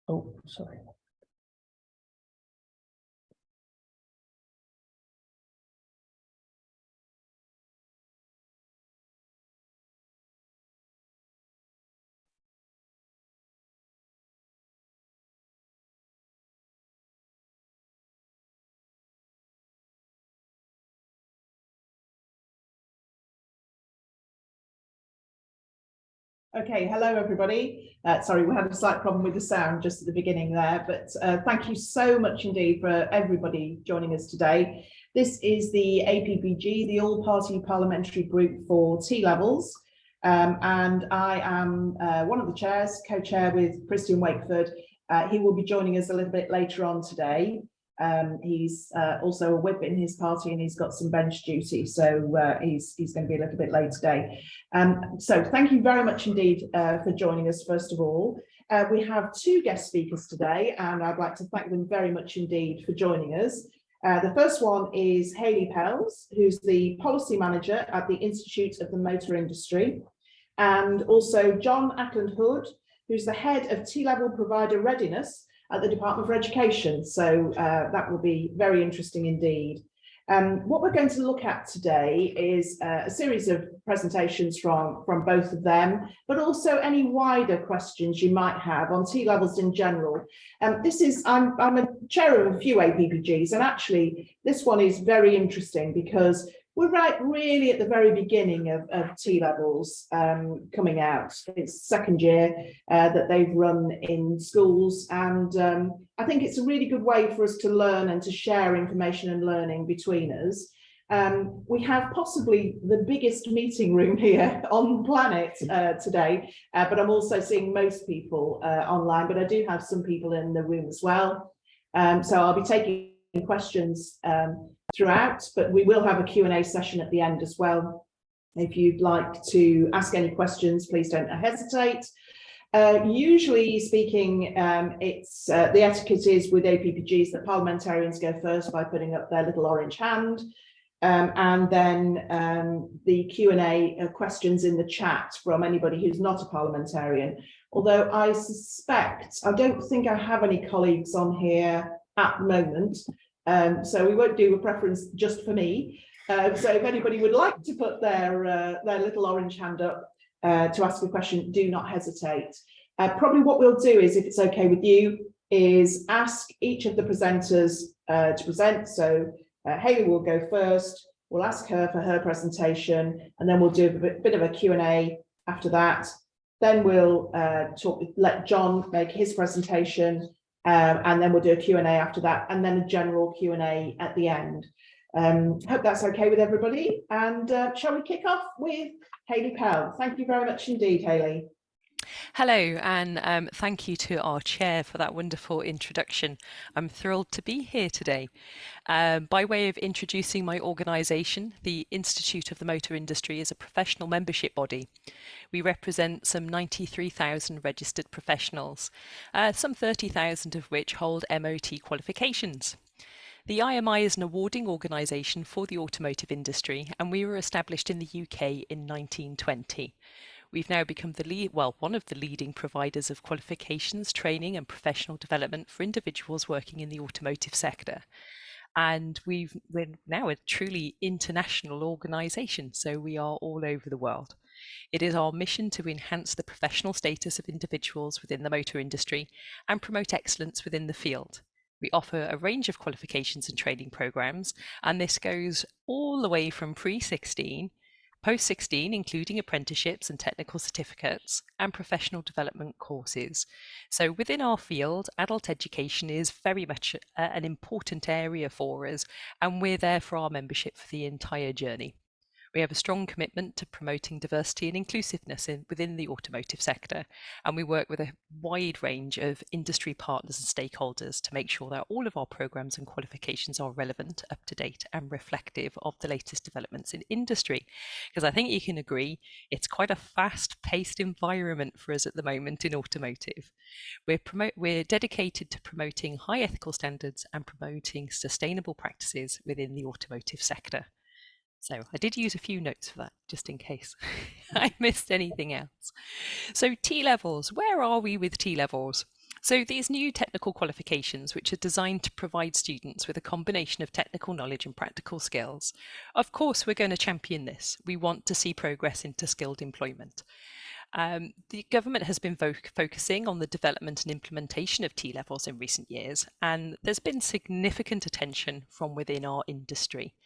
Oh, sorry. Okay, hello everybody. Sorry, we had a slight problem with the sound just at the beginning there, but thank you so much indeed for everybody joining us today. This is the APPG, the All-Party Parliamentary Group for T-levels, and I am one of the chairs, co-chair with Christian Wakeford. He will be joining us a little bit later on today. He's also a whip in his party and he's got some bench duty, so he's going to be a little bit late today. So thank you very much indeed for joining us. First of all, we have two guest speakers today and I'd like to thank them very much indeed for joining us. The first one is Hayley Pells, who's the policy manager at the Institute of the Motor Industry, and also John Acland-Hood, who's the head of T-level provider Readiness at the Department for Education. So that will be very interesting indeed. What we're going to look at today is a series of presentations from both of them, but also any wider questions you might have on T-levels in general. I'm a chair of a few APPGs, and actually this one is very interesting because we're right really at the very beginning of T-levels coming out. It's second year that they've run in schools, and I think it's a really good way for us to learn and to share information and learning between us. We have possibly the biggest meeting room here on the planet today, but I'm also seeing most people online, but I do have some people in the room as well. So I'll be taking questions throughout, but we will have a Q&A session at the end as well. If you'd like to ask any questions, please don't hesitate. Usually speaking, it's the etiquette is with APPGs that parliamentarians go first by putting up their little orange hand, and then the Q&A questions in the chat from anybody who's not a parliamentarian. Although I don't think I have any colleagues on here at the moment, so we won't do a preference just for me. So if anybody would like to put their little orange hand up to ask a question, do not hesitate. Probably what we'll do is, if it's okay with you, is ask each of the presenters to present. So Hayley will go first, we'll ask her for her presentation, and then we'll do a bit of a Q&A after that. Then we'll let John make his presentation, and then we'll do a Q&A after that, and then a general Q&A at the end. Hope that's okay with everybody. And shall we kick off with Hayley Pell? Thank you very much indeed, Hayley. Hello, and thank you to our chair for that wonderful introduction. I'm thrilled to be here today. By way of introducing my organisation, the Institute of the Motor Industry is a professional membership body. We represent some 93,000 registered professionals, some 30,000 of which hold MOT qualifications. The IMI is an awarding organisation for the automotive industry, and we were established in the UK in 1920. We've now become one of the leading providers of qualifications, training and professional development for individuals working in the automotive sector. And we're now a truly international organisation, so we are all over the world. It is our mission to enhance the professional status of individuals within the motor industry and promote excellence within the field. We offer a range of qualifications and training programs, and this goes all the way from pre-16, post-16, including apprenticeships and technical certificates, and professional development courses. So within our field, adult education is very much an important area for us, and we're there for our membership for the entire journey. We have a strong commitment to promoting diversity and inclusiveness within the automotive sector, and we work with a wide range of industry partners and stakeholders to make sure that all of our programs and qualifications are relevant, up to date, and reflective of the latest developments in industry. Because I think you can agree, it's quite a fast-paced environment for us at the moment in automotive. We're dedicated to promoting high ethical standards and promoting sustainable practices within the automotive sector. So I did use a few notes for that, just in case I missed anything else. So T-levels, where are we with T-levels? So these new technical qualifications, which are designed to provide students with a combination of technical knowledge and practical skills, of course we're going to champion this. We want to see progress into skilled employment. The government has been focusing on the development and implementation of T-levels in recent years, and there's been significant attention from within our industry.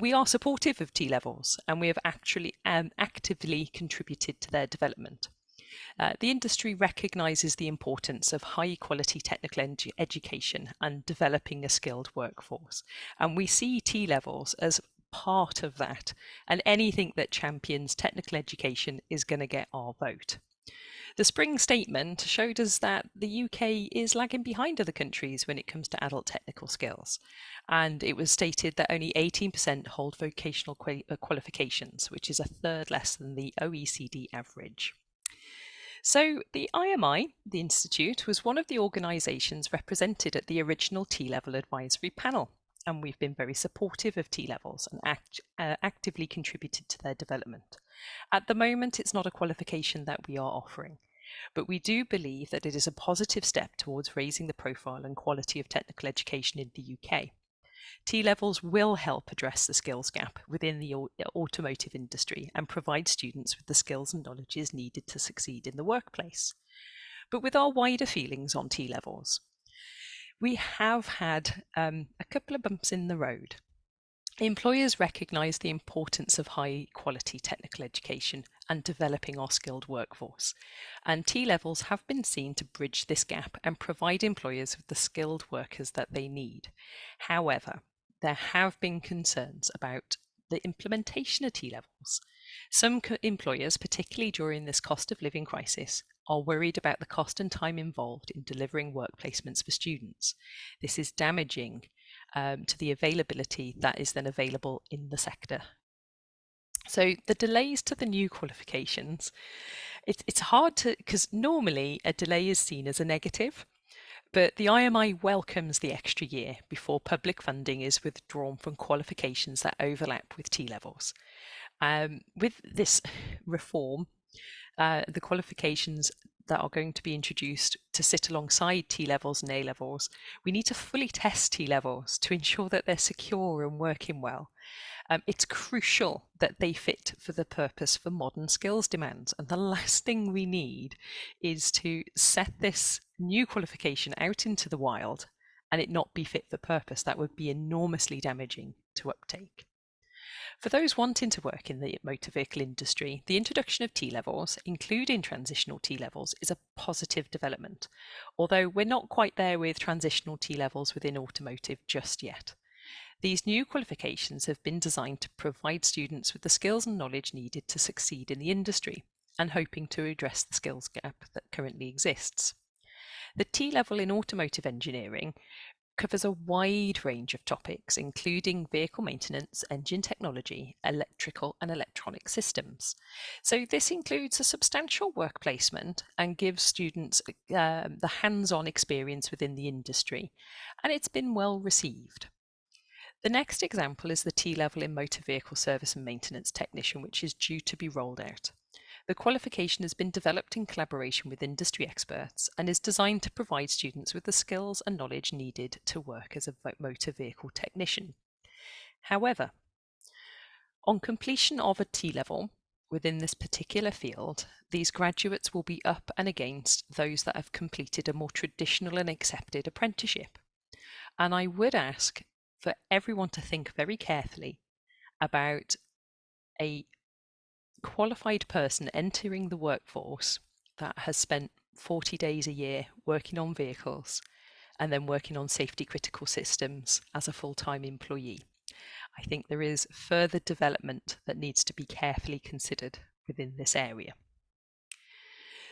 We are supportive of T-levels, and we have actually actively contributed to their development. The industry recognises the importance of high quality technical education and developing a skilled workforce. And we see T-levels as part of that. And anything that champions technical education is going to get our vote. The spring statement showed us that the UK is lagging behind other countries when it comes to adult technical skills. And it was stated that only 18% hold vocational qualifications, which is a third less than the OECD average. So the IMI, the Institute, was one of the organisations represented at the original T-level advisory panel, and we've been very supportive of T-levels and actively contributed to their development. At the moment, it's not a qualification that we are offering, but we do believe that it is a positive step towards raising the profile and quality of technical education in the UK. T-levels will help address the skills gap within the automotive industry and provide students with the skills and knowledges needed to succeed in the workplace. But with our wider feelings on T-levels, we have had a couple of bumps in the road. Employers recognise the importance of high quality technical education and developing our skilled workforce, and T-levels have been seen to bridge this gap and provide employers with the skilled workers that they need. However, there have been concerns about the implementation of T-levels. Some employers, particularly during this cost of living crisis, are worried about the cost and time involved in delivering work placements for students. This is damaging to the availability that is then available in the sector. So the delays to the new qualifications, it's hard to, because normally a delay is seen as a negative, but the IMI welcomes the extra year before public funding is withdrawn from qualifications that overlap with T-levels. With this reform, the qualifications that are going to be introduced to sit alongside T-levels and A-levels, we need to fully test T-levels to ensure that they're secure and working well. It's crucial that they fit for the purpose for modern skills demands. And the last thing we need is to set this new qualification out into the wild and it not be fit for purpose. That would be enormously damaging to uptake. For those wanting to work in the motor vehicle industry, the introduction of T-levels, including transitional T-levels, is a positive development, although we're not quite there with transitional T-levels within automotive just yet. These new qualifications have been designed to provide students with the skills and knowledge needed to succeed in the industry, and hoping to address the skills gap that currently exists. The T-level in automotive engineering covers a wide range of topics, including vehicle maintenance, engine technology, electrical and electronic systems. So this includes a substantial work placement and gives students the hands-on experience within the industry, and it's been well received. The next example is the T-level in motor vehicle service and maintenance technician, which is due to be rolled out. The qualification has been developed in collaboration with industry experts and is designed to provide students with the skills and knowledge needed to work as a motor vehicle technician. However, on completion of a T-level within this particular field, these graduates will be up and against those that have completed a more traditional and accepted apprenticeship. And I would ask for everyone to think very carefully about a qualified person entering the workforce that has spent 40 days a year working on vehicles and then working on safety critical systems as a full-time employee. I think there is further development that needs to be carefully considered within this area.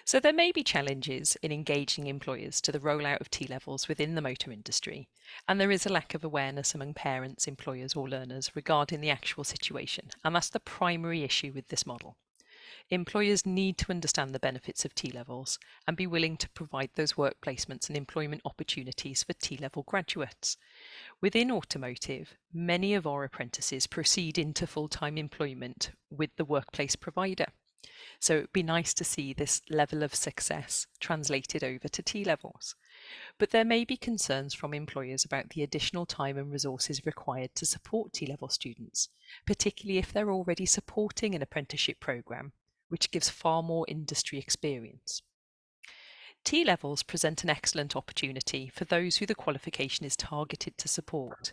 So there may be challenges in engaging employers to the rollout of T-levels within the motor industry, and there is a lack of awareness among parents, employers or learners regarding the actual situation, and that's the primary issue with this model. Employers need to understand the benefits of T-levels and be willing to provide those work placements and employment opportunities for T-level graduates. Within automotive, many of our apprentices proceed into full-time employment with the workplace provider. So it'd be nice to see this level of success translated over to T-levels. But there may be concerns from employers about the additional time and resources required to support T-level students, particularly if they're already supporting an apprenticeship programme, which gives far more industry experience. T-levels present an excellent opportunity for those who the qualification is targeted to support.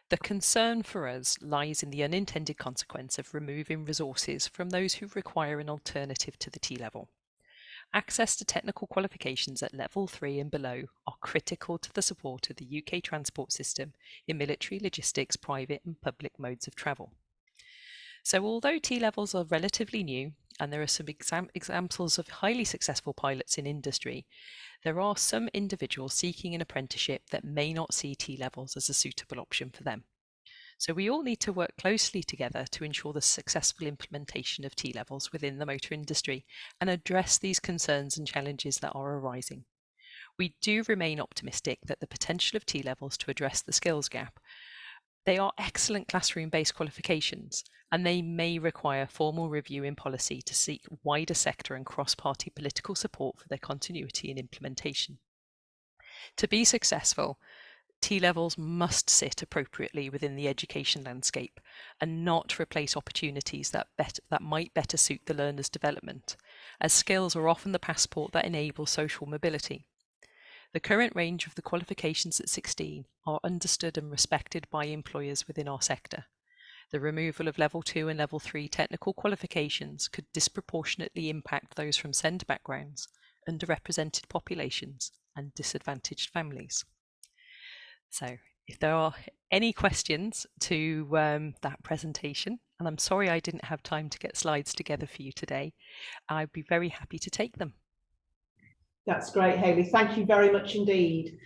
The concern for us lies in the unintended consequence of removing resources from those who require an alternative to the T-level. Access to technical qualifications at level 3 and below are critical to the support of the UK transport system in military, logistics, private and public modes of travel. So although T-levels are relatively new, and there are some examples of highly successful pilots in industry, there are some individuals seeking an apprenticeship that may not see T-levels as a suitable option for them. So we all need to work closely together to ensure the successful implementation of T-levels within the motor industry and address these concerns and challenges that are arising. We do remain optimistic that the potential of T-levels to address the skills gap. They are excellent classroom-based qualifications, and they may require formal review in policy to seek wider sector and cross-party political support for their continuity and implementation. To be successful, T-levels must sit appropriately within the education landscape and not replace opportunities that might better suit the learner's development, as skills are often the passport that enables social mobility. The current range of the qualifications at 16 are understood and respected by employers within our sector. The removal of level 2 and level 3 technical qualifications could disproportionately impact those from SEND backgrounds, underrepresented populations and disadvantaged families. So if there are any questions to that presentation, and I'm sorry I didn't have time to get slides together for you today, I'd be very happy to take them. That's great, Hayley. Thank you very much indeed.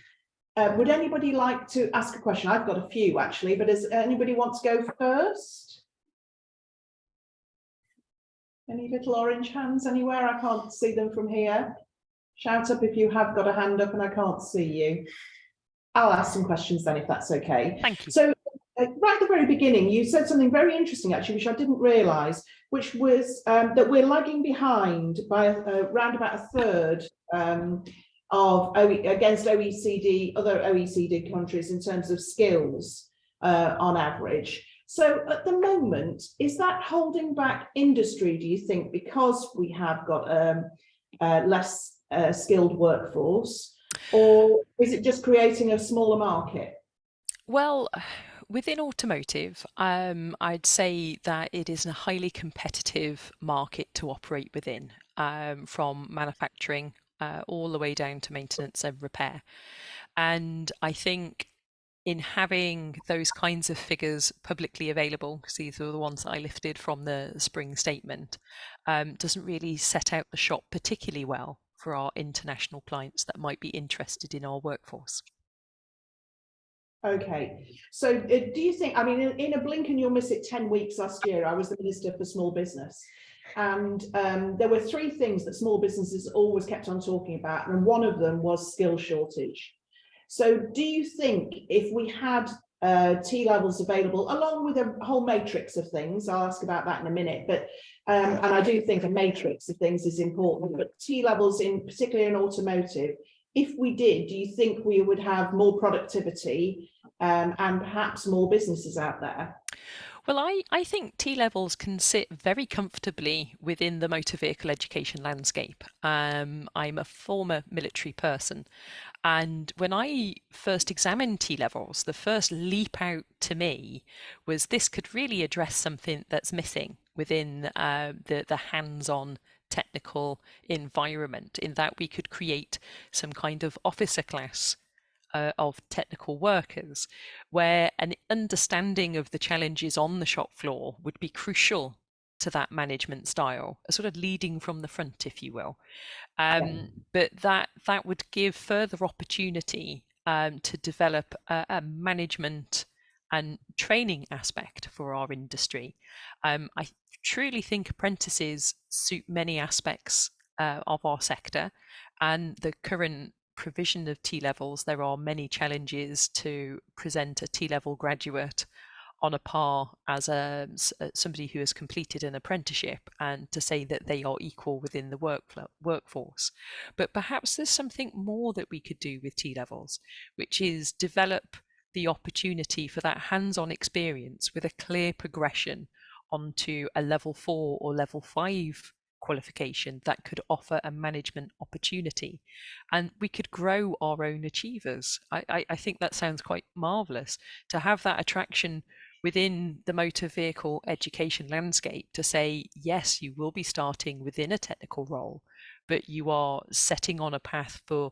Would anybody like to ask a question? I've got a few actually, but does anybody want to go first? Any little orange hands anywhere? I can't see them from here. Shout up if you have got a hand up and I can't see you. I'll ask some questions then, if that's okay. Thank you. So right at the very beginning, you said something very interesting, actually, which I didn't realise, which was that we're lagging behind by around about a third against OECD, other OECD countries in terms of skills on average. So at the moment, is that holding back industry, do you think, because we have got less skilled workforce? Or is it just creating a smaller market? Well, within automotive, I'd say that it is a highly competitive market to operate within, from manufacturing all the way down to maintenance and repair. And I think in having those kinds of figures publicly available, because these are the ones that I lifted from the spring statement, doesn't really set out the shop particularly well for our international clients that might be interested in our workforce. Okay, so do you think, I mean, in a blink and you'll miss it 10 weeks last year, I was the Minister for Small Business, and there were three things that small businesses always kept on talking about, and one of them was skill shortage. So do you think if we had T-levels available, along with a whole matrix of things, I'll ask about that in a minute, but and I do think a matrix of things is important, but T-levels in particularly in automotive, if we did, do you think we would have more productivity and perhaps more businesses out there? Well, I think T-levels can sit very comfortably within the motor vehicle education landscape. I'm a former military person, and when I first examined T-levels, the first leap out to me was this could really address something that's missing within the hands-on technical environment, in that we could create some kind of officer class of technical workers, where an understanding of the challenges on the shop floor would be crucial to that management style, a sort of leading from the front, if you will. But that would give further opportunity to develop a management and training aspect for our industry. I truly think apprentices suit many aspects of our sector, and the current provision of T-levels, there are many challenges to present a T-level graduate on a par as somebody who has completed an apprenticeship, and to say that they are equal within the workforce. But perhaps there's something more that we could do with T-levels, which is develop the opportunity for that hands-on experience with a clear progression onto a level 4 or level 5 qualification that could offer a management opportunity, and we could grow our own achievers. I think that sounds quite marvellous to have that attraction within the motor vehicle education landscape, to say, yes, you will be starting within a technical role, but you are setting on a path for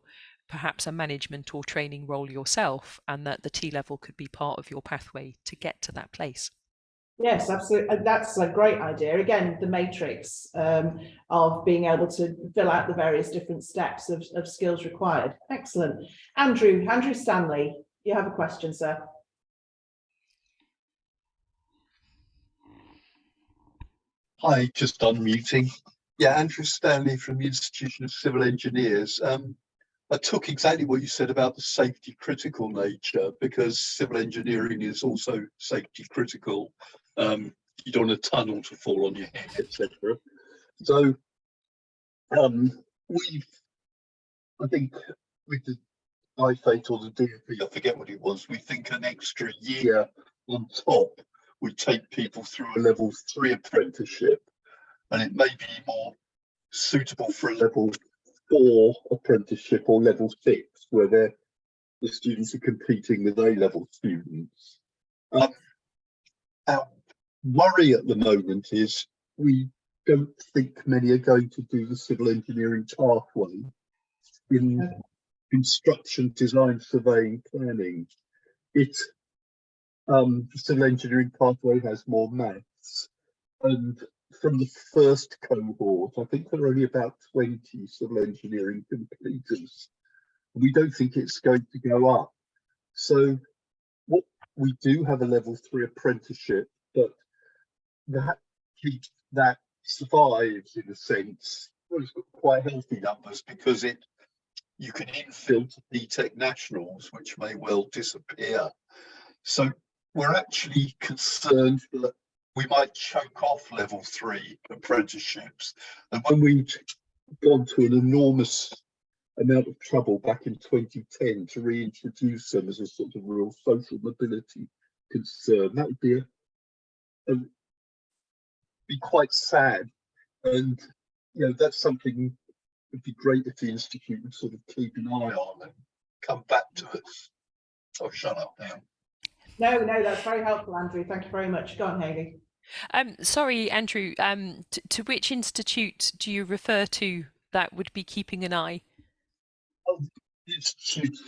perhaps a management or training role yourself, and that the T-level could be part of your pathway to get to that place. Yes, absolutely. That's a great idea. Again, the matrix of being able to fill out the various different steps of skills required. Excellent. Andrew Stanley, you have a question, sir. Hi, just unmuting. Yeah, Andrew Stanley from the Institution of Civil Engineers. I took exactly what you said about the safety critical nature, because civil engineering is also safety critical. You don't want a tunnel to fall on your head, etc. So I think with the IFATE or the DFE, I forget what it was, we think an extra year on top would take people through a level 3 apprenticeship, and it may be more suitable for a level 4 apprenticeship or level 6, where the students are competing with A-level students. Our worry at the moment is we don't think many are going to do the civil engineering pathway in construction, design, surveying, planning. The civil engineering pathway has more maths, and from the first cohort, I think there are only about 20 civil engineering completers. We don't think it's going to go up. So what we do have a level 3 apprenticeship, but that survives in a sense. Well, it's got quite healthy numbers, because you can infill to BTEC nationals, which may well disappear. So we're actually concerned that we might choke off level 3 apprenticeships. And when we've gone to an enormous amount of trouble back in 2010 to reintroduce them as a sort of real social mobility concern, that would be quite sad. And that's something would be great if the Institute would sort of keep an eye on and come back to us. I'll shut up now. No, that's very helpful, Andrew. Thank you very much. Go on, Hayley. Sorry, Andrew, to which institute do you refer to that would be keeping an eye? Oh, the Institute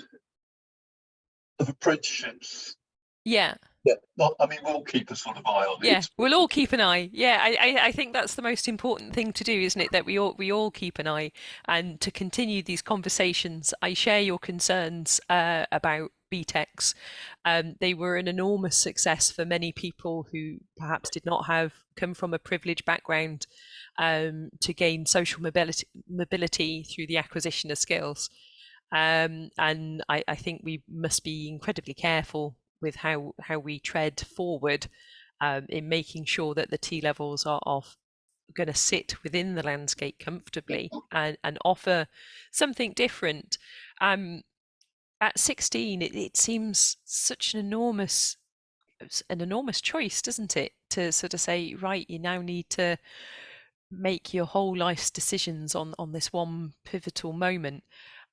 of Apprenticeships. Yeah. Yeah, well, I mean, we'll keep a sort of eye on it. Yeah, we'll all keep an eye. Yeah, I think that's the most important thing to do, isn't it? That we all keep an eye, and to continue these conversations. I share your concerns about BTECs. They were an enormous success for many people who perhaps did not come from a privileged background, to gain social mobility through the acquisition of skills. And I think we must be incredibly careful with how we tread forward, in making sure that the T-levels are going to sit within the landscape comfortably and offer something different. At 16, it seems such an enormous choice, doesn't it, to sort of say, right, you now need to make your whole life's decisions on this one pivotal moment.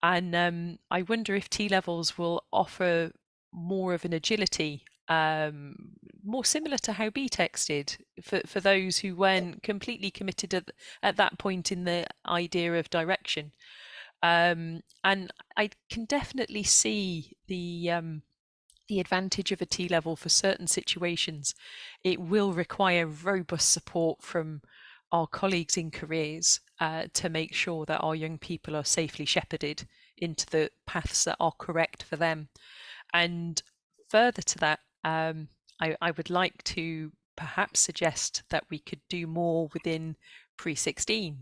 And I wonder if T-levels will offer more of an agility, more similar to how BTECs did, for those who weren't completely committed at that point in the idea of direction. And I can definitely see the advantage of a T-level for certain situations. It will require robust support from our colleagues in careers, to make sure that our young people are safely shepherded into the paths that are correct for them. And further to that, I would like to perhaps suggest that we could do more within pre-16,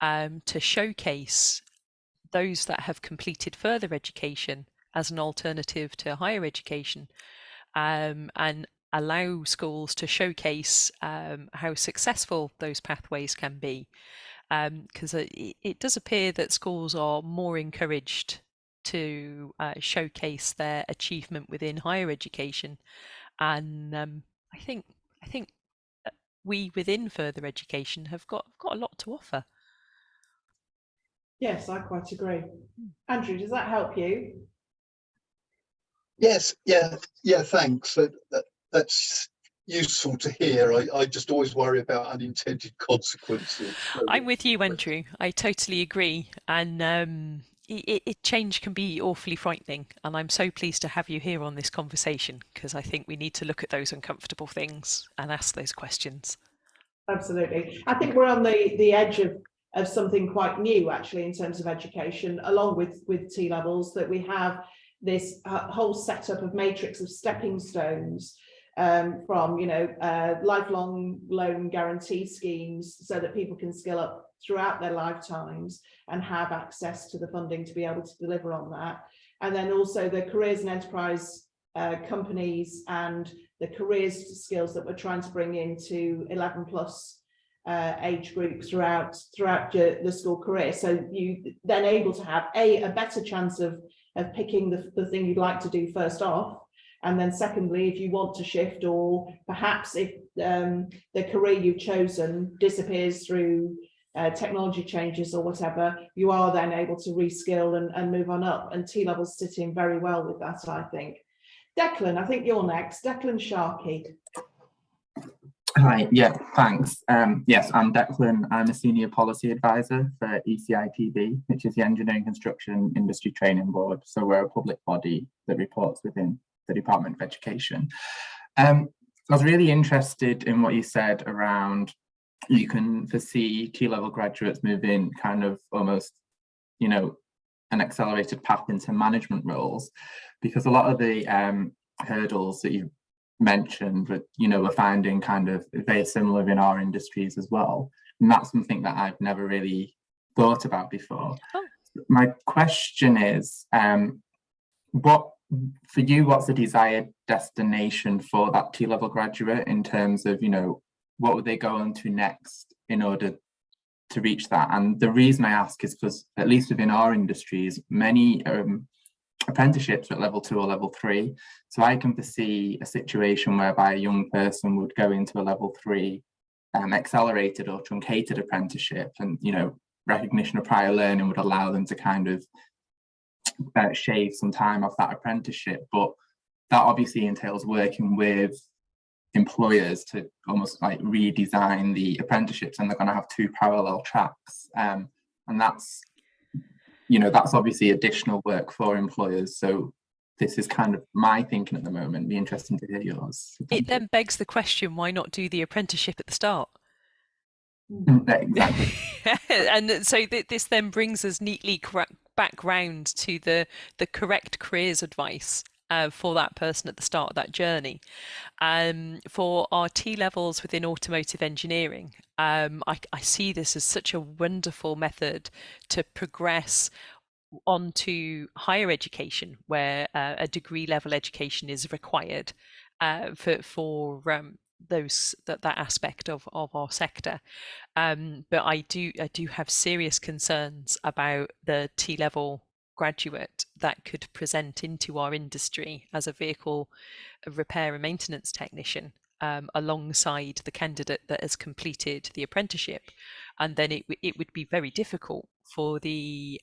to showcase those that have completed further education as an alternative to higher education, and allow schools to showcase how successful those pathways can be. Because it does appear that schools are more encouraged to showcase their achievement within higher education, and I think we within further education have got a lot to offer. Yes, I quite agree. Andrew, does that help you? Yes, yeah, thanks. That's useful to hear. I just always worry about unintended consequences. I'm with you, Andrew. I totally agree. And change can be awfully frightening. And I'm so pleased to have you here on this conversation, because I think we need to look at those uncomfortable things and ask those questions. Absolutely. I think we're on the edge of something quite new, actually, in terms of education, along with T levels, that we have this whole setup of matrix of stepping stones, from lifelong loan guarantee schemes, so that people can skill up throughout their lifetimes and have access to the funding to be able to deliver on that. And then also the careers and enterprise companies and the careers skills that we're trying to bring into 11 plus age group throughout the school career. So you then able to have a better chance of picking the thing you'd like to do first off. And then secondly, if you want to shift, or perhaps if the career you've chosen disappears through technology changes or whatever, you are then able to reskill and move on up. And T levels sit in very well with that, I think. Declan, I think you're next. Declan Sharkey. Hi, yeah, thanks. Yes, I'm Declan. I'm a Senior Policy Advisor for ECIPB, which is the Engineering Construction Industry Training Board. So we're a public body that reports within the Department of Education. I was really interested in what you said around you can foresee T-level graduates moving kind of almost, an accelerated path into management roles, because a lot of the hurdles that you mentioned, but we're finding kind of very similar in our industries as well, and that's something that I've never really thought about before. My question is, what's the desired destination for that T-level graduate in terms of what would they go on to next in order to reach that? And the reason I ask is because, at least within our industries, many apprenticeships are at level 2 or level 3. So I can foresee a situation whereby a young person would go into a level 3 accelerated or truncated apprenticeship, and recognition of prior learning would allow them to kind of shave some time off that apprenticeship. But that obviously entails working with employers to almost like redesign the apprenticeships, and they're going to have 2 parallel tracks, and that's obviously additional work for employers. So this is kind of my thinking at the moment. It'd be interesting to hear yours. It then begs the question, why not do the apprenticeship at the start? Exactly. And so this then brings us neatly back round to the correct careers advice for that person at the start of that journey. For our T levels within automotive engineering, I see this as such a wonderful method to progress onto higher education, where a degree level education is required for that aspect of our sector. But I do have serious concerns about the T level graduate that could present into our industry as a vehicle repair and maintenance technician, alongside the candidate that has completed the apprenticeship. And then it would be very difficult for the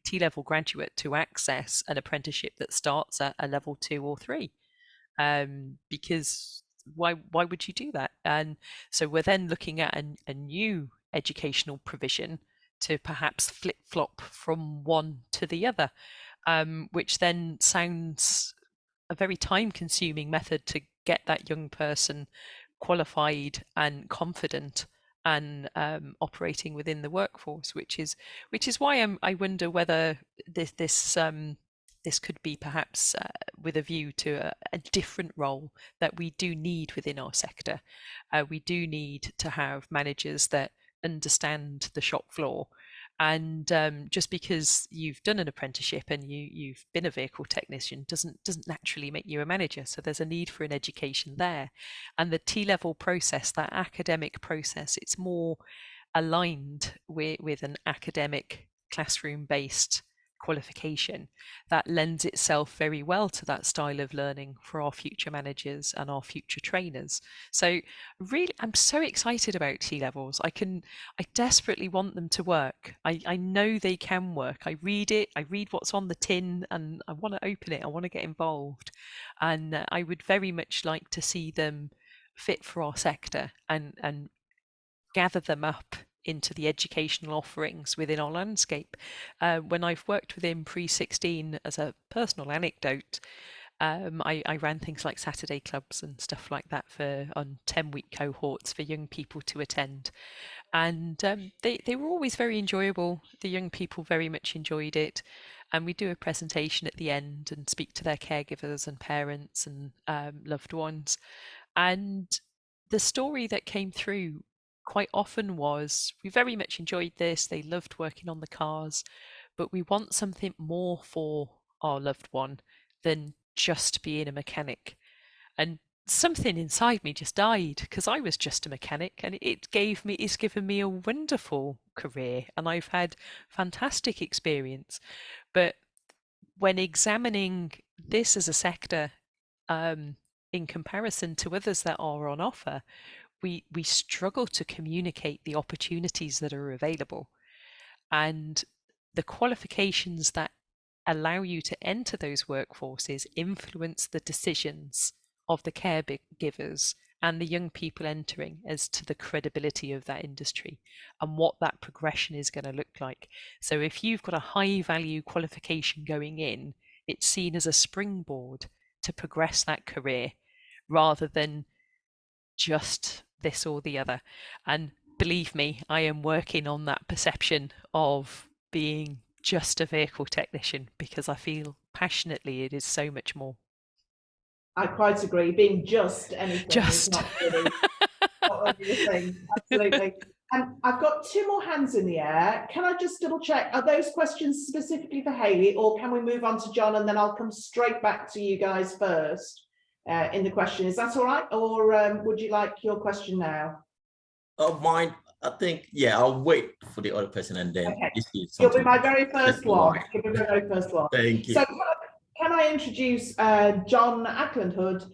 T-level graduate to access an apprenticeship that starts at a level 2 or 3, because why would you do that? And so we're then looking at a new educational provision to perhaps flip-flop from one to the other, which then sounds a very time-consuming method to get that young person qualified and confident and operating within the workforce, which is why I wonder whether this could be perhaps with a view to a different role that we do need within our sector. We do need to have managers that understand the shop floor And just because you've done an apprenticeship and you've been a vehicle technician doesn't naturally make you a manager. So there's a need for an education there. And the T-level process, that academic process, it's more aligned with an academic classroom-based qualification that lends itself very well to that style of learning for our future managers and our future trainers. So really, I'm so excited about T-levels. I desperately want them to work. I know they can work. I read it, I read what's on the tin, and I want to open it, I want to get involved. And I would very much like to see them fit for our sector and gather them up into the educational offerings within our landscape. When I've worked within Pre-16, as a personal anecdote, I ran things like Saturday clubs and stuff like that on 10-week cohorts for young people to attend. And they were always very enjoyable. The young people very much enjoyed it. And we do a presentation at the end and speak to their caregivers and parents and loved ones. And the story that came through quite often was, we very much enjoyed this, they loved working on the cars, but we want something more for our loved one than just being a mechanic. And something inside me just died, because I was just a mechanic, and it's given me a wonderful career and I've had fantastic experience. But when examining this as a sector, in comparison to others that are on offer, we struggle to communicate the opportunities that are available, and the qualifications that allow you to enter those workforces influence the decisions of the caregivers and the young people entering as to the credibility of that industry and what that progression is going to look like. So if you've got a high value qualification going in, it's seen as a springboard to progress that career rather than just this or the other. And believe me, I am working on that perception of being just a vehicle technician, because I feel passionately it is so much more. I quite agree. Being just anything is not really a thing. Absolutely. I've got 2 more hands in the air. Can I just double check? Are those questions specifically for Hayley, or can we move on to John and then I'll come straight back to you guys first in the question? Is that all right? Or would you like your question now? Oh, mine. I think, yeah, I'll wait for the other person and then. Okay. You'll be my very first one. You'll be my very first one. Thank you. So can I introduce John Acland-Hood,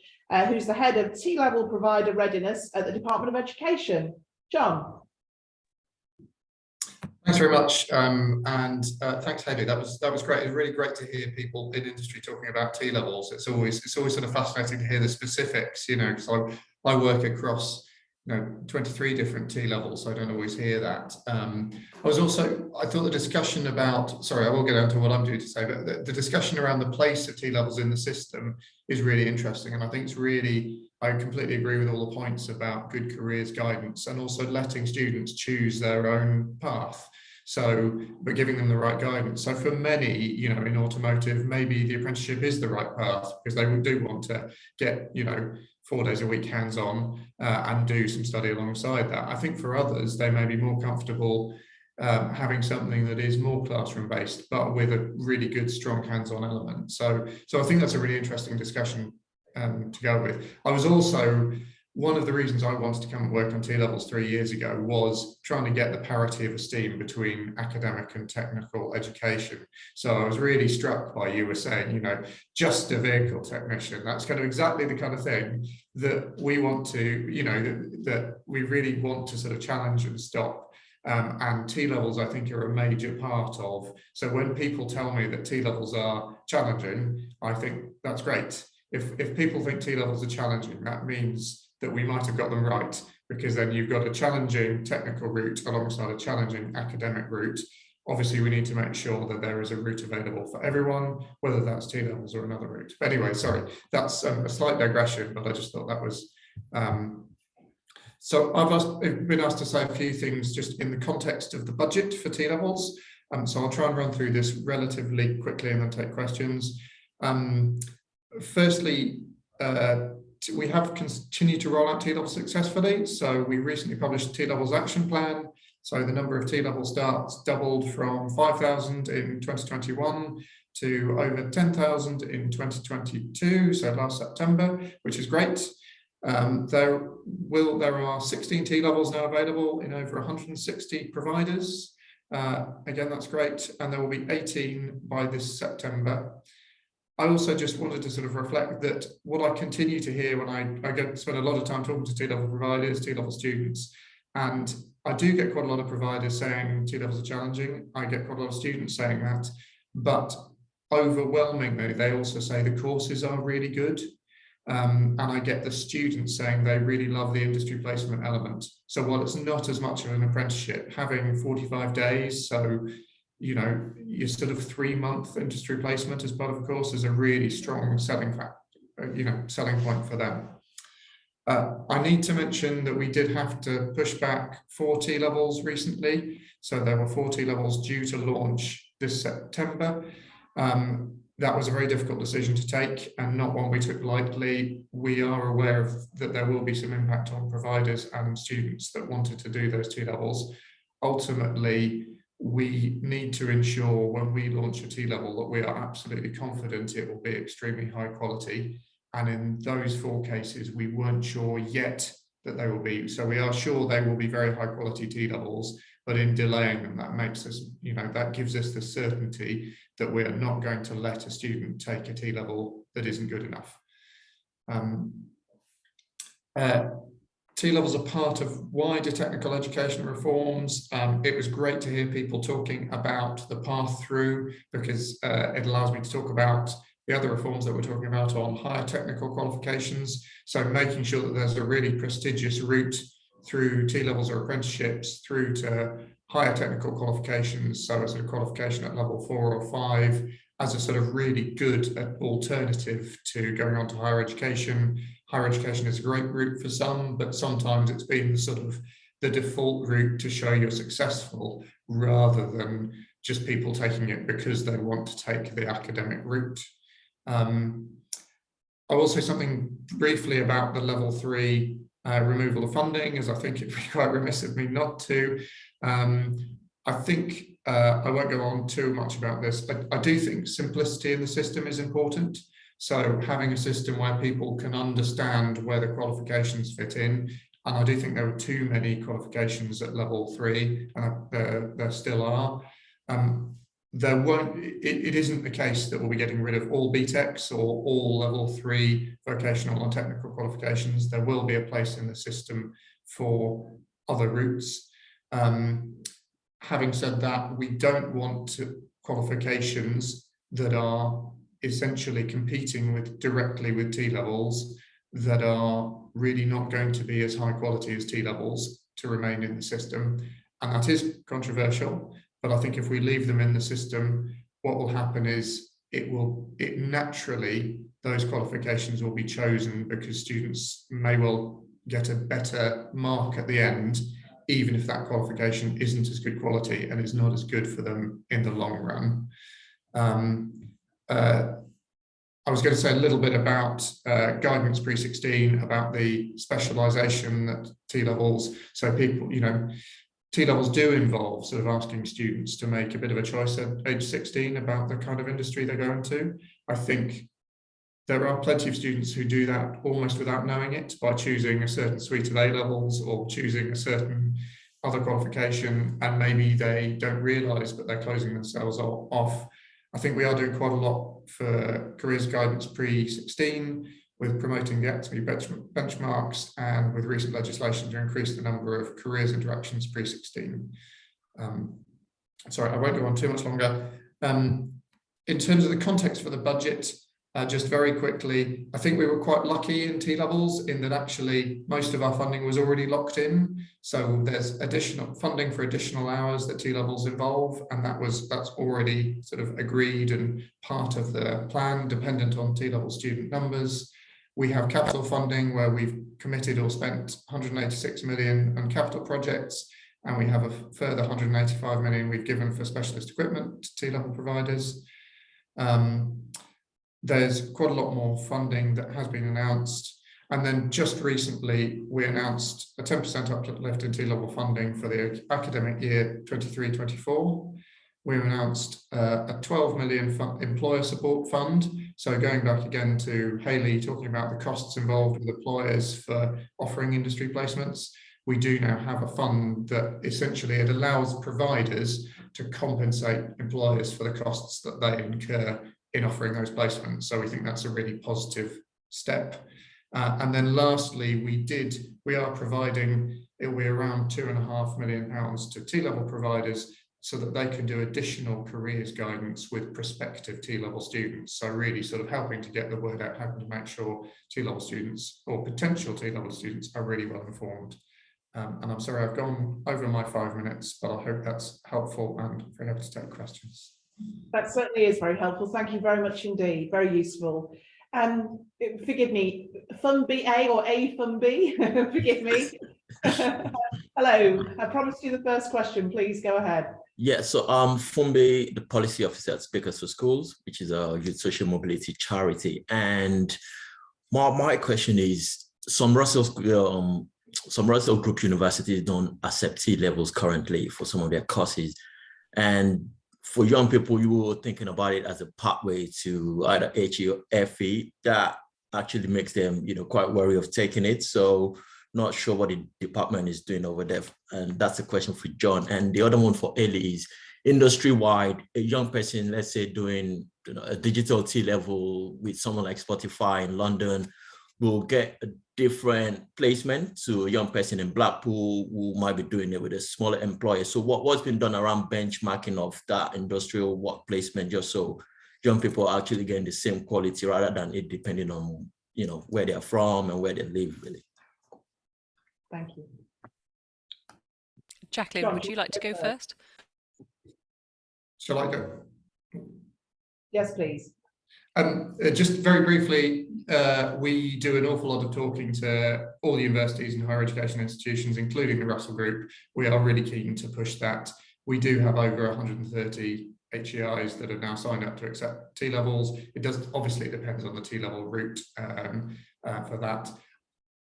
who's the head of T-level provider Readiness at the Department of Education. John. Thanks very much, and thanks, Hayley. That was great. It's really great to hear people in industry talking about T-levels. It's always sort of fascinating to hear the specifics, you know, because I work across 23 different T-levels, so I don't always hear that. I thought the discussion about, sorry, I will get on to what I'm due to say, but the discussion around the place of T-levels in the system is really interesting, and I think I completely agree with all the points about good careers guidance and also letting students choose their own path. So, but giving them the right guidance. So for many, you know, in automotive, maybe the apprenticeship is the right path because they do want to get, 4 days a week hands-on and do some study alongside that. I think for others, they may be more comfortable having something that is more classroom-based, but with a really good, strong hands-on element. So I think that's a really interesting discussion to go with. I was also, one of the reasons I wanted to come and work on T-levels 3 years ago was trying to get the parity of esteem between academic and technical education. So I was really struck by you were saying, just a vehicle technician. That's kind of exactly the kind of thing that we want to, that we really want to sort of challenge and stop. And T-levels, I think, are a major part of. So when people tell me that T-levels are challenging, I think that's great. If people think T-levels are challenging, that means that we might have got them right, because then you've got a challenging technical route alongside a challenging academic route. Obviously, we need to make sure that there is a route available for everyone, whether that's T-levels or another route. But anyway, sorry, that's a slight digression, but I just thought that was... So I've been asked to say a few things just in the context of the budget for T-levels. So I'll try and run through this relatively quickly and then take questions. Firstly, we have continued to roll out T-levels successfully. So we recently published T-levels action plan. So the number of T-level starts doubled from 5,000 in 2021 to over 10,000 in 2022, so last September, which is great. There are 16 T-levels now available in over 160 providers. Again, that's great, and there will be 18 by this September. I also just wanted to sort of reflect that what I continue to hear when I spend a lot of time talking to T-level providers, T-level students, and I do get quite a lot of providers saying T-levels are challenging. I get quite a lot of students saying that, but overwhelmingly, they also say the courses are really good. And I get the students saying they really love the industry placement element. So while it's not as much of an apprenticeship, having 45 days, so you know, your sort of 3-month industry placement as part of a course is a really strong selling point for them. I need to mention that we did have to push back 4 T-levels recently. So there were 4 T-levels due to launch this September. That was a very difficult decision to take and not one we took lightly. We are aware that there will be some impact on providers and students that wanted to do those T-levels. Ultimately, we need to ensure when we launch a T-level that we are absolutely confident it will be extremely high quality. And in those 4 cases, we weren't sure yet that they will be. So we are sure they will be very high quality T-levels, but in delaying them, that makes us, you know, that gives us the certainty that we are not going to let a student take a T-level that isn't good enough. T-levels are part of wider technical education reforms. It was great to hear people talking about the path through, because it allows me to talk about the other reforms that we're talking about on higher technical qualifications. So making sure that there's a really prestigious route through T-levels or apprenticeships through to higher technical qualifications, so as a qualification at level 4 or 5, as a sort of really good alternative to going on to higher education. Higher education is a great route for some, but sometimes it's been the sort of the default route to show you're successful, rather than just people taking it because they want to take the academic route. I will say something briefly about the level 3 removal of funding, as I think it'd be quite remiss of me not to. I think I won't go on too much about this, but I do think simplicity in the system is important. So having a system where people can understand where the qualifications fit in, and I do think there are too many qualifications at level 3, and there still are. It isn't the case that we'll be getting rid of all BTECs or all level 3 vocational and technical qualifications. There will be a place in the system for other routes. Having said that, we don't want qualifications that are essentially competing directly with T-levels that are really not going to be as high quality as T-levels to remain in the system. And that is controversial, but I think if we leave them in the system, what will happen is it naturally, those qualifications will be chosen because students may well get a better mark at the end, even if that qualification isn't as good quality and is not as good for them in the long run. I was going to say a little bit about guidance pre-16, about the specialisation that T-levels, so people, you know, T-levels do involve sort of asking students to make a bit of a choice at age 16 about the kind of industry they go into. I think there are plenty of students who do that almost without knowing it, by choosing a certain suite of A-levels or choosing a certain other qualification, and maybe they don't realise that they're closing themselves off. I think we are doing quite a lot for careers guidance pre-16, with promoting the academy benchmarks, and with recent legislation to increase the number of careers interactions pre-16. Sorry, I won't go on too much longer. In terms of the context for the budget, just very quickly, I think we were quite lucky in T-levels in that actually most of our funding was already locked in. So there's additional funding for additional hours that T-levels involve, and that's already sort of agreed and part of the plan, dependent on T-level student numbers. We have capital funding where we've committed or spent 186 million on capital projects, and we have a further 185 million we've given for specialist equipment to T-level providers. There's quite a lot more funding that has been announced. And then just recently, we announced a 10% uplift in T-level funding for the academic year 23-24. We announced a 12 million employer support fund. So going back again to Hayley talking about the costs involved with employers for offering industry placements, we do now have a fund that essentially it allows providers to compensate employers for the costs that they incur in offering those placements. So we think that's a really positive step. And then lastly, we are providing, it'll be around £2.5 million to T-level providers so that they can do additional careers guidance with prospective T-level students. So really sort of helping to get the word out, helping to make sure T-level students or potential T-level students are really well informed. And I'm sorry, I've gone over my 5 minutes, but I hope that's helpful and very happy to take questions. That certainly is very helpful. Thank you very much indeed. Very useful. Forgive me, Fund BA or A Fund B? Forgive me. Hello, I promised you the first question. Please go ahead. Yeah, so Fumbe, the policy officer at Speakers for Schools, which is a youth social mobility charity. And my question is, some Russell Group universities don't accept T-levels currently for some of their courses. And for young people, you were thinking about it as a pathway to either HE or FE. That actually makes them, quite wary of taking it. So not sure what the department is doing over there. And that's a question for John. And the other one for Hayley is industry-wide, a young person, let's say doing a digital T-level with someone like Spotify in London, will get a different placement to a young person in Blackpool who might be doing it with a smaller employer. So what's been done around benchmarking of that industrial work placement, just so young people are actually getting the same quality rather than it depending on, where they're from and where they live, really. Thank you. Jacqueline, John, would you like to go first? Shall I go? Yes, please. Just very briefly, we do an awful lot of talking to all the universities and higher education institutions, including the Russell Group. We are really keen to push that. We do have over 130 HEIs that have now signed up to accept T-levels. It does, obviously, it depends on the T-level route for that.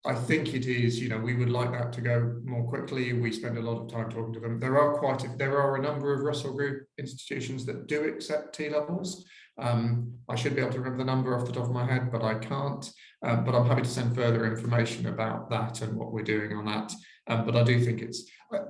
I think it is, we would like that to go more quickly. We spend a lot of time talking to them. There are a number of Russell Group institutions that do accept T-levels. I should be able to remember the number off the top of my head, but I can't. But I'm happy to send further information about that and what we're doing on that. But I do think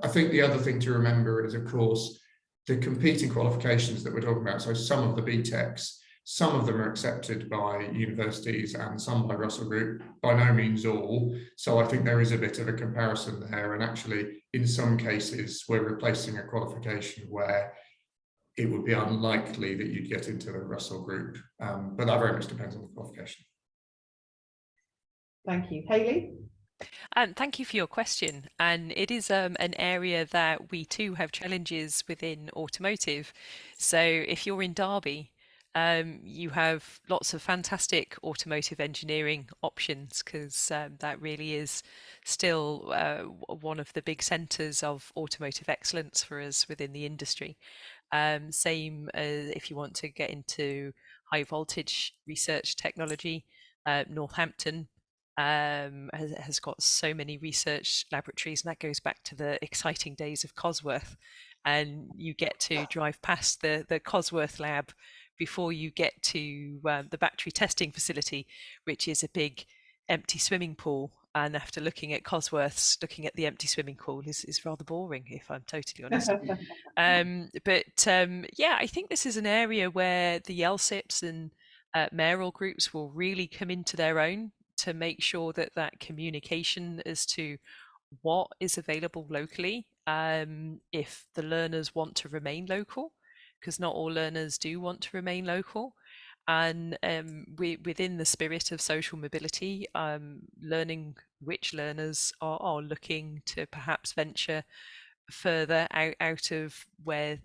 I think the other thing to remember is, of course, the competing qualifications that we're talking about. So some of the BTECs, some of them are accepted by universities and some by Russell Group, by no means all. So I think there is a bit of a comparison there. And actually, in some cases, we're replacing a qualification where it would be unlikely that you'd get into the Russell Group. But that very much depends on the qualification. Thank you. Hayley? Thank you for your question. And it is an area that we too have challenges within automotive. So if you're in Derby, you have lots of fantastic automotive engineering options, because that really is still one of the big centres of automotive excellence for us within the industry. Same if you want to get into high voltage research technology, Northampton has got so many research laboratories, and that goes back to the exciting days of Cosworth. And you get to drive past the Cosworth lab before you get to the battery testing facility, which is a big empty swimming pool. And after looking at Cosworth's, looking at the empty swimming pool is rather boring, if I'm totally honest. Yeah, I think this is an area where the LSIPs and mayoral groups will really come into their own to make sure that that communication as to what is available locally, if the learners want to remain local, because not all learners do want to remain local. And within the spirit of social mobility, learning which learners are looking to perhaps venture further out of where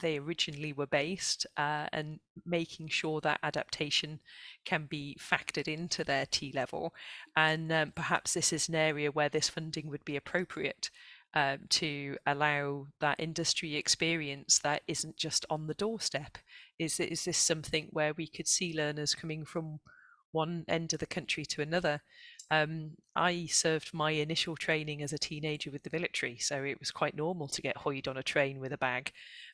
they originally were based, and making sure that adaptation can be factored into their T-level. And perhaps this is an area where this funding would be appropriate, to allow that industry experience that isn't just on the doorstep. Is this something where we could see learners coming from one end of the country to another. I served my initial training as a teenager with the military, so it was quite normal to get hoyed on a train with a bag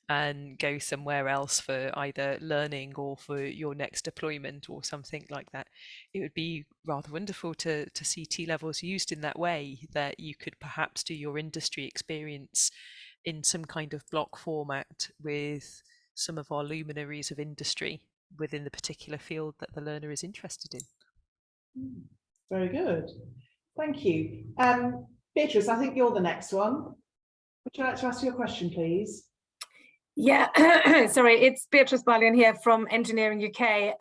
and go somewhere else for either learning or for your next deployment or something like that. It would be rather wonderful to see T-levels used in that way, that you could perhaps do your industry experience in some kind of block format with some of our luminaries of industry within the particular field that the learner is interested in. Very good. Thank you. Beatrice, I think you're the next one. Would you like to ask your question, please? Yeah, sorry, it's Beatrice Ballion here from Engineering UK.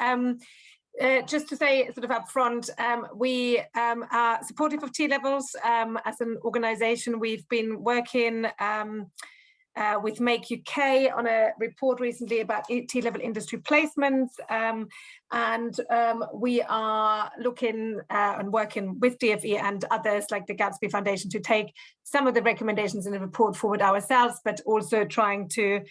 Just to say sort of up front, we are supportive of T-levels as an organisation. We've been working with Make UK on a report recently about T-level industry placements, and we are looking and working with DFE and others like the Gatsby Foundation to take some of the recommendations in the report forward ourselves, but also trying to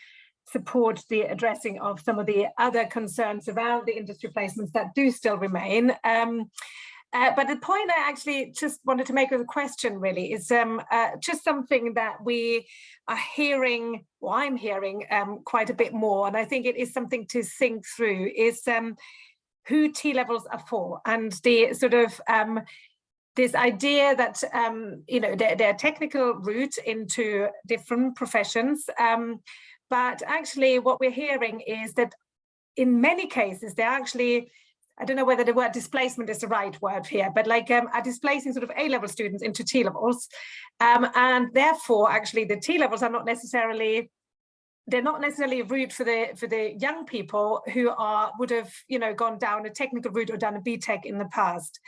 support the addressing of some of the other concerns around the industry placements that do still remain. But the point I actually just wanted to make with a question really is just something that we are hearing, or I'm hearing quite a bit more, and I think it is something to think through, is who T-levels are for, and the sort of this idea that you know, their technical route into different professions, but actually what we're hearing is that in many cases they're actually, I don't know whether the word displacement is the right word here, but like are displacing sort of A-level students into T-levels, and therefore actually the T-levels are not necessarily, they're not necessarily a route for the young people who would have, you know, gone down a technical route or done a BTEC in the past.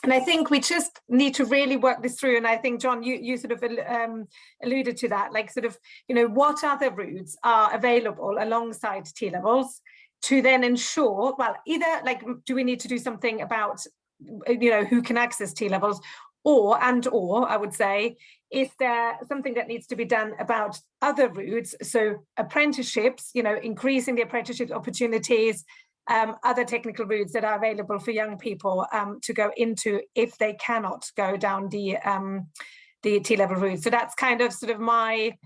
And I think we just need to really work this through. And I think, John, you sort of alluded to that, like sort of, you know, what other routes are available alongside T-levels to then ensure, well, either like, do we need to do something about, you know, who can access T-levels, or I would say, is there something that needs to be done about other routes? So apprenticeships, you know, increasing the apprenticeship opportunities, other technical routes that are available for young people to go into if they cannot go down the T-level route. So that's kind of sort of my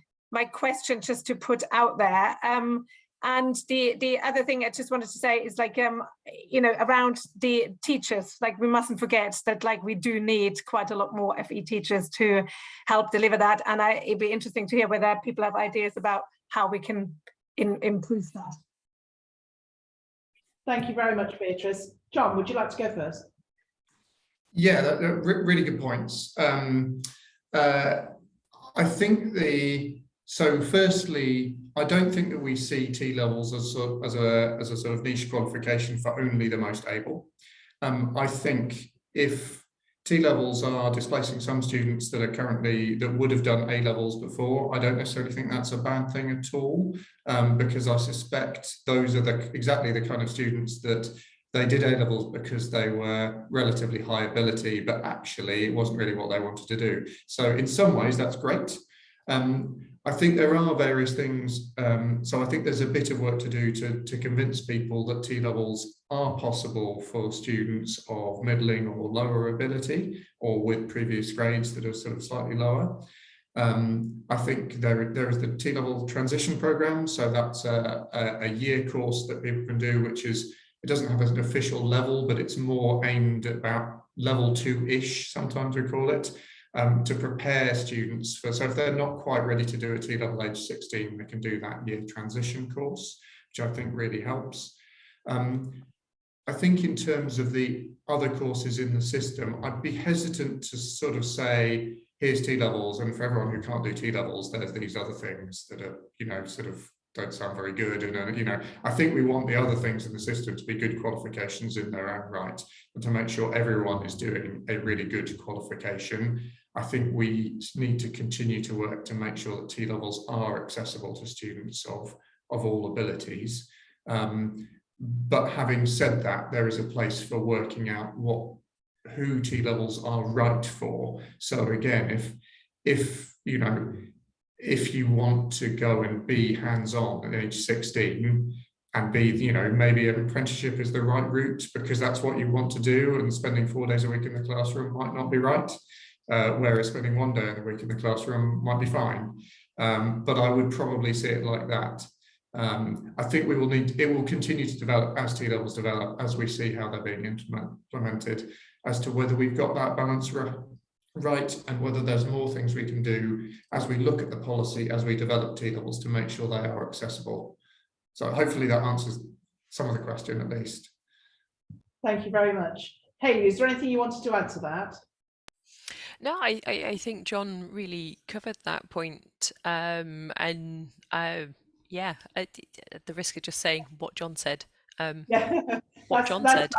question just to put out there. And the other thing I just wanted to say is like, you know, around the teachers, like we mustn't forget that like we do need quite a lot more FE teachers to help deliver that. And it'd be interesting to hear whether people have ideas about how we can improve that. Thank you very much, Beatrice. John, would you like to go first? Yeah, really good points. I think so firstly, I don't think that we see T-levels as a sort of niche qualification for only the most able. I think if T-levels are displacing some students that would have done A-levels before, I don't necessarily think that's a bad thing at all, because I suspect those are exactly the kind of students that they did A-levels because they were relatively high ability, but actually it wasn't really what they wanted to do. So in some ways that's great. I think there are various things, so I think there's a bit of work to do to convince people that T-levels are possible for students of middling or lower ability, or with previous grades that are sort of slightly lower. I think there is the T-level transition program, so that's a year course that people can do, which is, it doesn't have an official level, but it's more aimed at about level 2-ish, sometimes we call it, to prepare students for, so if they're not quite ready to do a T-level age 16, they can do that year transition course, which I think really helps. I think in terms of the other courses in the system, I'd be hesitant to sort of say, here's T-levels, and for everyone who can't do T-levels, there's these other things that are, you know, sort of don't sound very good. And, you know, I think we want the other things in the system to be good qualifications in their own right, and to make sure everyone is doing a really good qualification. I think we need to continue to work to make sure that T-levels are accessible to students of all abilities. But having said that, there is a place for working out who T-levels are right for. So again, if you know, if you want to go and be hands-on at age 16, and B, you know, maybe an apprenticeship is the right route because that's what you want to do, and spending 4 days a week in the classroom might not be right, whereas spending 1 day in the week in the classroom might be fine. But I would probably see it like that. I think it will continue to develop as T-levels develop, as we see how they're being implemented, as to whether we've got that balance right, and whether there's more things we can do as we look at the policy, as we develop T-levels, to make sure they are accessible. So hopefully that answers some of the question, at least. Thank you very much. Hayley, is there anything you wanted to add to that? No, I think John really covered that point. Yeah, at the risk of just saying what John said. Yeah, what John said.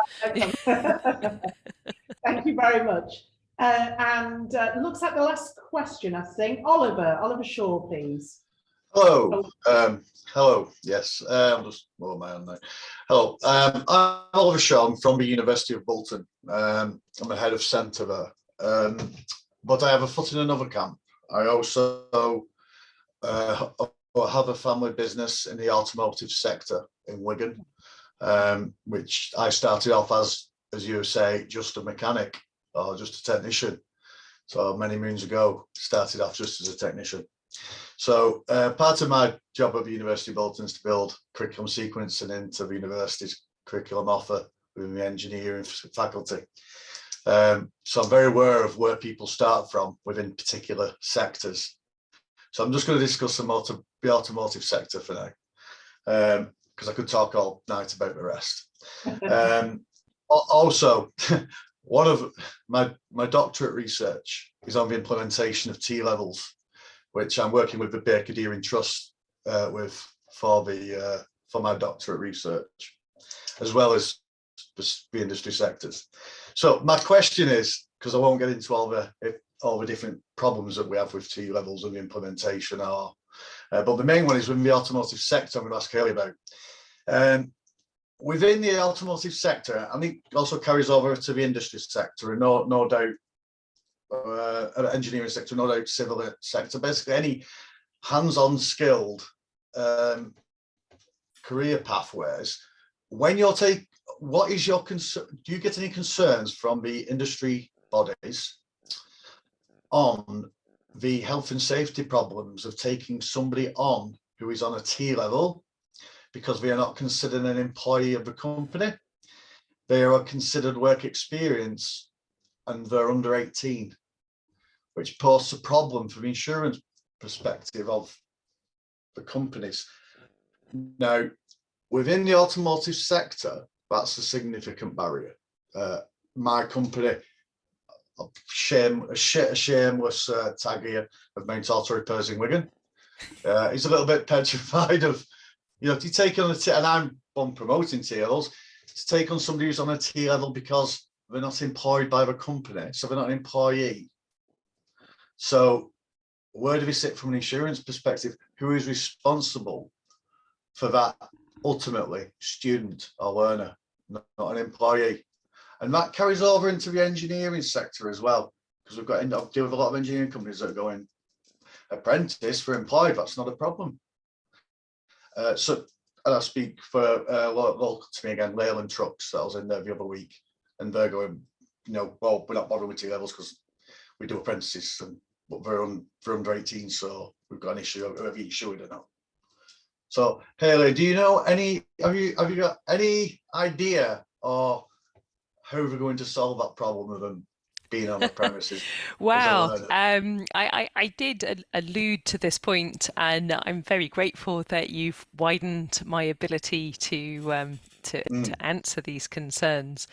Thank you very much. And looks like the last question, I think. Oliver Shaw, please. Hello. Hello. Yes. I'm just my own now. Hello. I'm Oliver Shaw. I'm from the University of Bolton. I'm the head of centre there. But I have a foot in another camp. I also have a family business in the automotive sector in Wigan, which I started off as you say, just a mechanic or just a technician. So many moons ago, started off just as a technician. So part of my job at the University of Bolton is to build curriculum sequencing into the university's curriculum offer within the engineering faculty. So I'm very aware of where people start from within particular sectors. So I'm just going to discuss the automotive sector for now, because I could talk all night about the rest. Also, one of my doctorate research is on the implementation of T-levels, which I'm working with the Baker Deering Trust for my doctorate research, as well as the industry sectors. So my question is, because I won't get into all the different problems that we have with T-levels and the implementation but the main one is within the automotive sector. I'm going to ask Hayley about. Within the automotive sector, I think it also carries over to the industry sector, and no doubt engineering sector, no doubt civil sector, basically any hands-on skilled career pathways. When you're what is your concern? Do you get any concerns from the industry bodies on the health and safety problems of taking somebody on who is on a T-level because they are not considered an employee of the company? They are considered work experience and they're under 18, which poses a problem from the insurance perspective of the companies. Now, within the automotive sector, that's a significant barrier. My company, a shameless tag here of Mount Auto Repairs in Wigan, is a little bit petrified of, to take on and I'm promoting T-levels, to take on somebody who's on a T-level because they're not employed by the company, so they're not an employee. So where do we sit from an insurance perspective? Who is responsible for that? Ultimately, student or learner, not an employee. And that carries over into the engineering sector as well, because we've got to deal with a lot of engineering companies that are going apprentice for employed. That's not a problem. So, and I speak for local to me again, Leyland Trucks, that I was in there the other week, and they're going, well, we're not bothering with T-levels because we do apprentices, but they're under 18, so we've got an issue. Have you issue with it now? So, Hayley, do you know have you got any idea or how we're going to solve that problem of them being on the premises? Wow, I did allude to this point, and I'm very grateful that you've widened my ability to answer these concerns.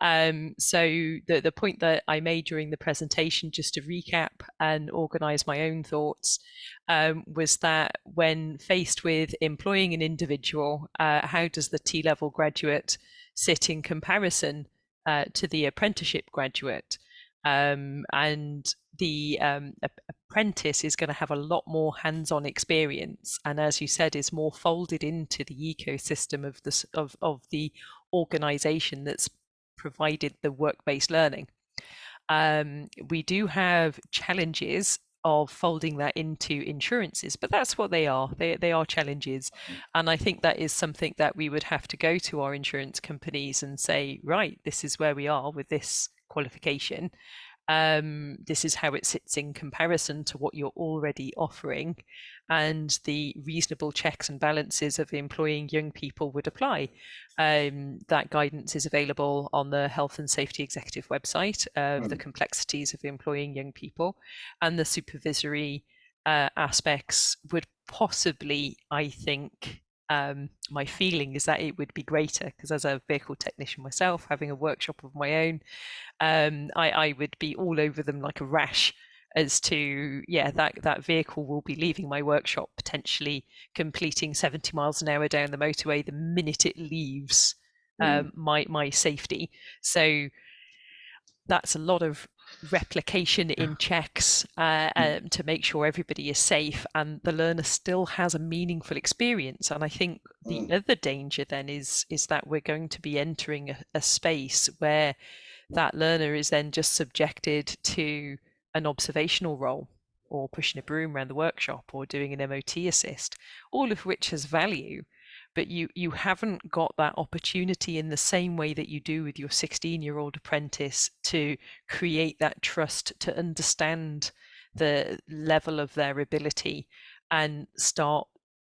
So the point that I made during the presentation, just to recap and organise my own thoughts, was that when faced with employing an individual, how does the T-level graduate sit in comparison to the apprenticeship graduate? And the apprentice is going to have a lot more hands-on experience, and as you said, is more folded into the ecosystem of the organisation that's provided the work-based learning. We do have challenges of folding that into insurances, but that's what they are. They are challenges. And I think that is something that we would have to go to our insurance companies and say, right, this is where we are with this qualification. This is how it sits in comparison to what you're already offering, and the reasonable checks and balances of employing young people would apply. That guidance is available on the Health and Safety Executive website of the complexities of employing young people, and the supervisory aspects would possibly, I think, my feeling is that it would be greater, because as a vehicle technician myself, having a workshop of my own, I would be all over them like a rash as to, yeah, that vehicle will be leaving my workshop, potentially completing 70 miles an hour down the motorway the minute it leaves my safety. So that's a lot of replication in checks to make sure everybody is safe and the learner still has a meaningful experience. And I think the other danger then is that we're going to be entering a space where that learner is then just subjected to an observational role, or pushing a broom around the workshop, or doing an MOT assist, all of which has value, but you haven't got that opportunity in the same way that you do with your 16-year-old apprentice to create that trust, to understand the level of their ability and start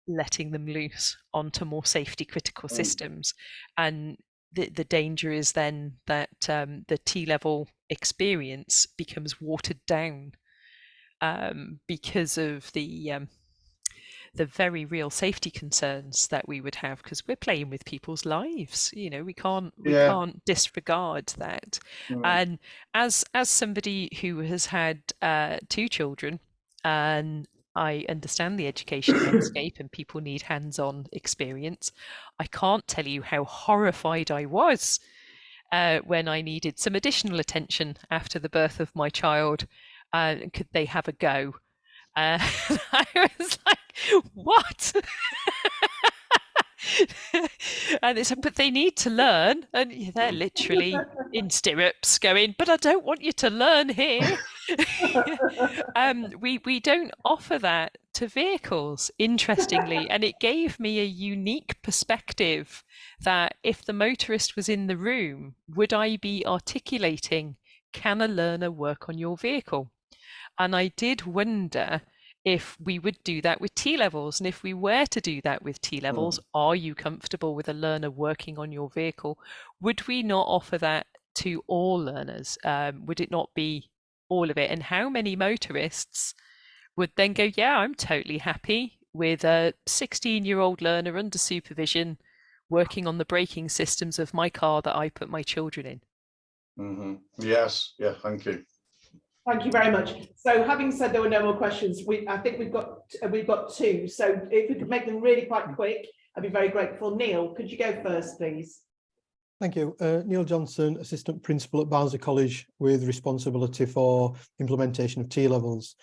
letting them loose onto more safety critical systems. And the danger is then that the T-level experience becomes watered down because of the very real safety concerns that we would have, because we're playing with people's lives. You know, we can't disregard that. And as somebody who has had 2 children, and I understand the education landscape and people need hands-on experience, I can't tell you how horrified I was when I needed some additional attention after the birth of my child. Could they have a go? I was like, what? And they said, but they need to learn. And they're literally in stirrups going, but I don't want you to learn here. We don't offer that to vehicles, interestingly. And it gave me a unique perspective that if the motorist was in the room, would I be articulating, can a learner work on your vehicle? And I did wonder if we would do that with T-levels. And if we were to do that with T-levels, are you comfortable with a learner working on your vehicle? Would we not offer that to all learners? Would it not be all of it? And how many motorists would then go, yeah, I'm totally happy with a 16-year-old learner under supervision working on the braking systems of my car that I put my children in? Yes, yeah, thank you. Thank you very much. So having said there were no more questions, I think we've got 2. So if we could make them really quite quick, I'd be very grateful. Neil, could you go first, please? Thank you. Neil Johnson, Assistant Principal at Barnsley College with responsibility for implementation of T-levels.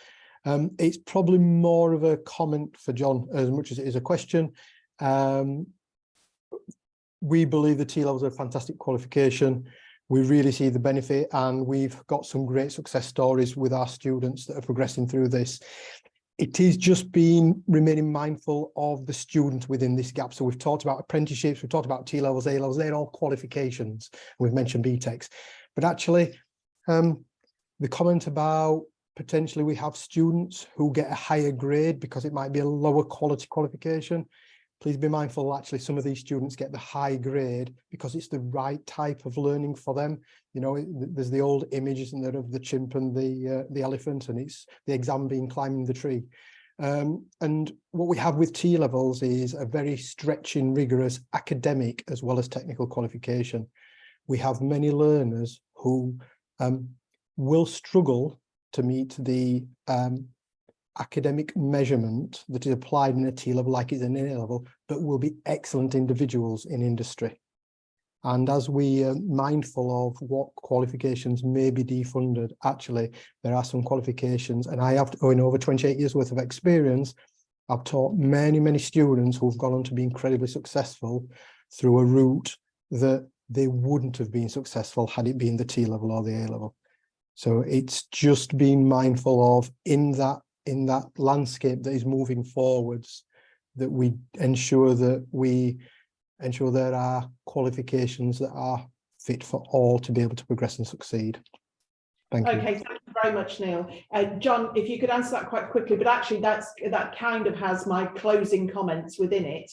It's probably more of a comment for John as much as it is a question. We believe the T-levels are a fantastic qualification. We really see the benefit, and we've got some great success stories with our students that are progressing through this. It is just remaining mindful of the student within this gap. So we've talked about apprenticeships, we've talked about T-levels, A-levels, they're all qualifications. We've mentioned BTECs, but actually the comment about potentially we have students who get a higher grade because it might be a lower quality qualification. Please be mindful, actually, some of these students get the high grade because it's the right type of learning for them. You know, there's the old image, isn't there, of the chimp and the elephant, and it's the exam being climbing the tree. And what we have with T-levels is a very stretching, rigorous academic as well as technical qualification. We have many learners who will struggle to meet the academic measurement that is applied in a T-level like it's an A-level, but will be excellent individuals in industry. And as we are mindful of what qualifications may be defunded, actually, there are some qualifications, and I have, in over 28 years worth of experience, I've taught many, many students who've gone on to be incredibly successful through a route that they wouldn't have been successful had it been the T-level or the A-level. So it's just being mindful of in that landscape that is moving forwards, that we ensure there are qualifications that are fit for all to be able to progress and succeed. Thank you. Okay, thank you very much, Neil. John, if you could answer that quite quickly, but actually that kind of has my closing comments within it,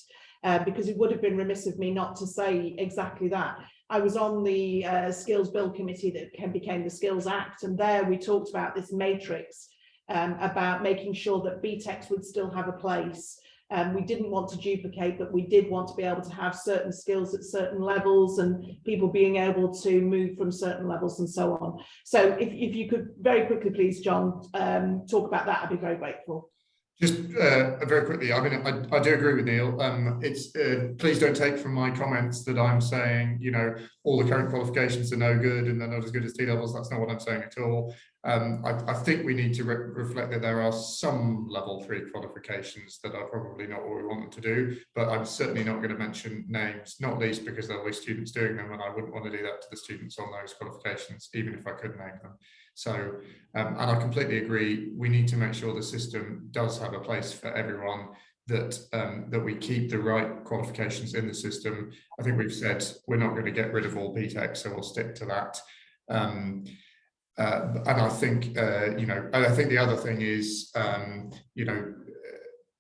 because it would have been remiss of me not to say exactly that. I was on the Skills Bill Committee that became the Skills Act, and there we talked about this matrix, about making sure that BTECs would still have a place. We didn't want to duplicate, but we did want to be able to have certain skills at certain levels and people being able to move from certain levels and so on. So if you could very quickly, please, John, talk about that, I'd be very grateful. Just very quickly, I mean, I do agree with Neil. Please don't take from my comments that I'm saying, you know, all the current qualifications are no good and they're not as good as T-levels. That's not what I'm saying at all. I think we need to reflect that there are some level 3 qualifications that are probably not what we want them to do, but I'm certainly not going to mention names, not least because there'll be students doing them and I wouldn't want to do that to the students on those qualifications, even if I could name them. So, and I completely agree, we need to make sure the system does have a place for everyone, that that we keep the right qualifications in the system. I think we've said we're not going to get rid of all BTEC, so we'll stick to that. And I think, you know, and I think the other thing is, you know,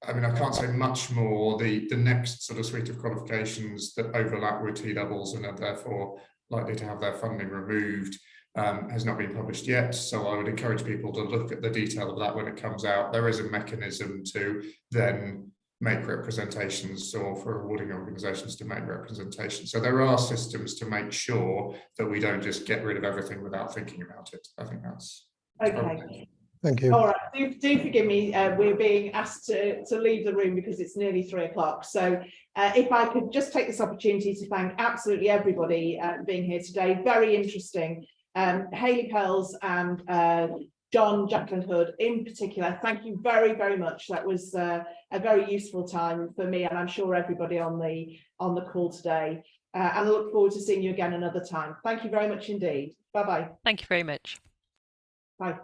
I mean, I can't say much more. The next sort of suite of qualifications that overlap with T-levels and are therefore likely to have their funding removed has not been published yet. So I would encourage people to look at the detail of that when it comes out. There is a mechanism to then make representations, or for awarding organisations to make representations. So there are systems to make sure that we don't just get rid of everything without thinking about it. I think that's okay. Thank you. All right, do forgive me, we're being asked to leave the room because it's nearly 3 o'clock. So if I could just take this opportunity to thank absolutely everybody being here today. Very interesting. Hayley, Pells and John, Acland-Hood in particular, thank you very, very much. That was a very useful time for me, and I'm sure everybody on the call today. And I look forward to seeing you again another time. Thank you very much indeed. Bye-bye. Thank you very much. Bye.